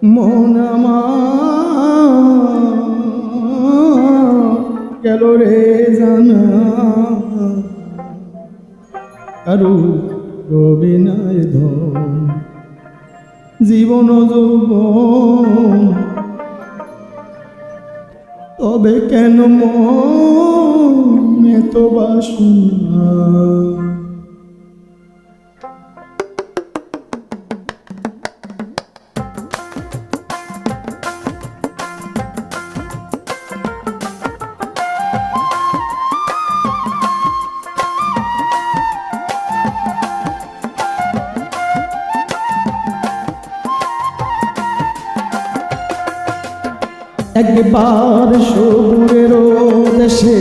মন আমার গেল রে জানা কারু রবে নাই ধন জীবন যৌবন তবে কেন মন এত বাসনা একবার সবুরের দেশে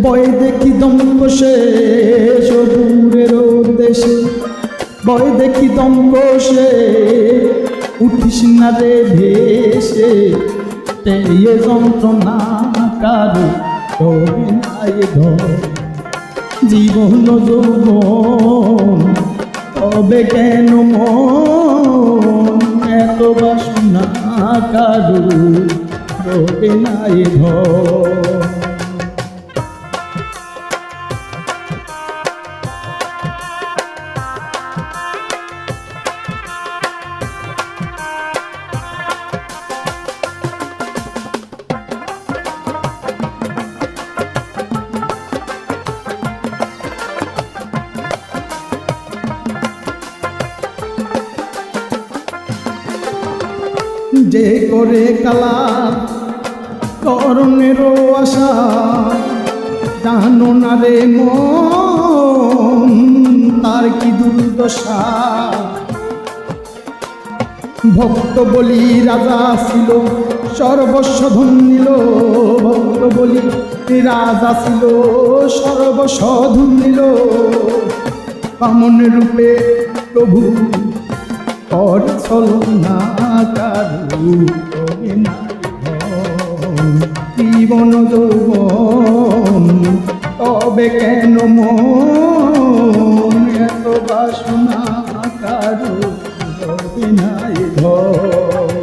বয় দেখি দম কষে সবুরের দেশে বয় দেখি দম কষে উঠিস না রে ভেসে এই যন্ত্রণা কারো তবে নাই ধর জীবন যৌবন তবে কেন মন এত বাসনা কারো রবে নাই ধর যে করে কালা করণেরও আশা জানো না রে মন তার কি দুর্দশা ভক্ত বলি রাজা ছিল সর্বস্ব ধন নিল ভক্ত বলি রাজা ছিল সর্বস্ব ধন নিল বামন রূপে প্রভু और ছলনা কারু তবে নাই ধন জীবন যৌবন তবে কেন মন এত বাসনা কারু তবে নাই ধন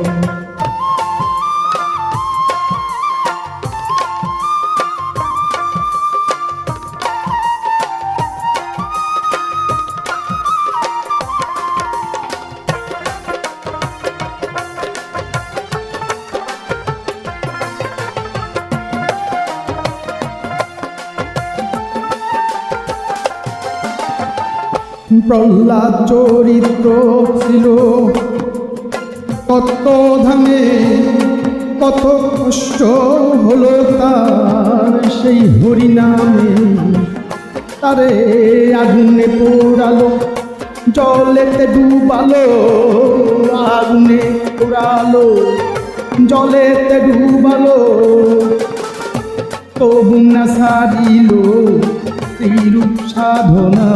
প্রহ্লাদ চরিত্র ছিল কত ধামে কত কষ্ট হলো তার সেই হরিনামে তারে আগুনে পোড়ালো জলেতে ডুবালো আগুনে পোড়ালো জলেতে ডুবালো তবু না সারিল রূপ সাধনা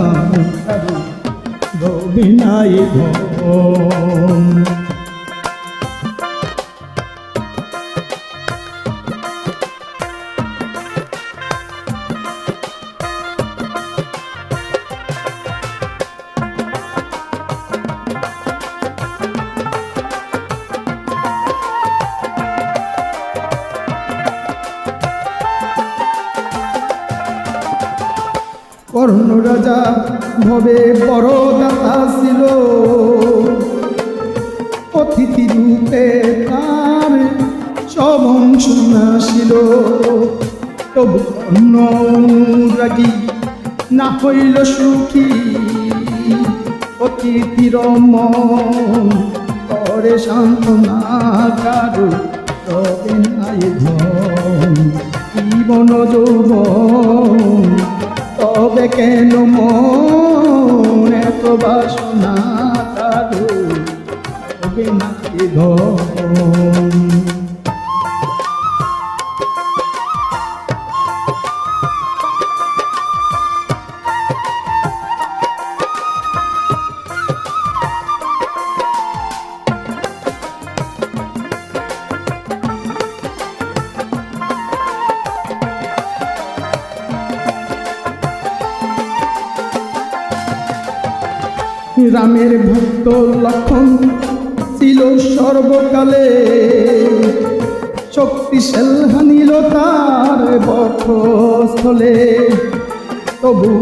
রবে নাই ধন কর্ণ রাজা ভবে বড় দাতা ছিল অতিথি রূপে তার সবংশনা ছিল তবু কর্ণ অনুরাগী না হইল সুখী অতিথির মন করে সান্ত্বনা কারো তবে নাই ধন জীবন যৌবন তবে কেন মন এত বাসনা কারো তবে নাই ধন রামের ভক্ত লক্ষণ ছিল সর্বকালে, শক্তিশাল হানিল তার বক্ষস্থলে। তবু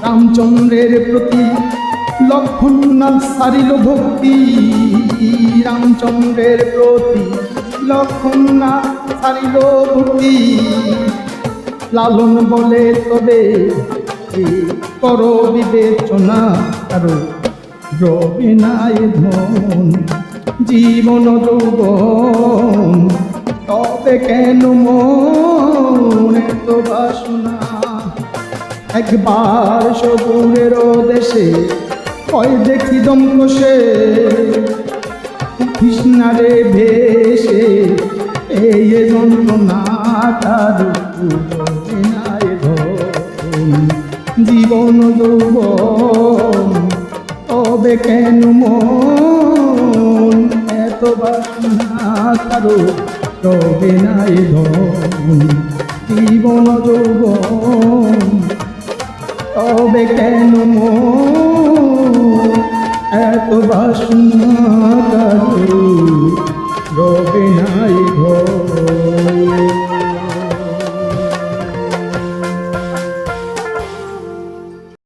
রামচন্দ্রের প্রতি লক্ষণ না সারিল ভক্তি, রামচন্দ্রের প্রতি লক্ষণ না সারিল ভক্তি। লালন বলে তবে কর বিবেচনা, কারো রবে নাই ধন জীবন যৌবন, তবে কেন মন এত বাসনা। একবার সবুরের দেশে কয় দেখি দমকসে, কৃষ্ণারে ভেসে এই যন্ত্রণা কারু নাই ধন জীবন যৌবন, তবে কেন মন এত বাসনা। কারো তবে নাই ধন জীবন যৌবন, তবে কেন মন এত বাসনা।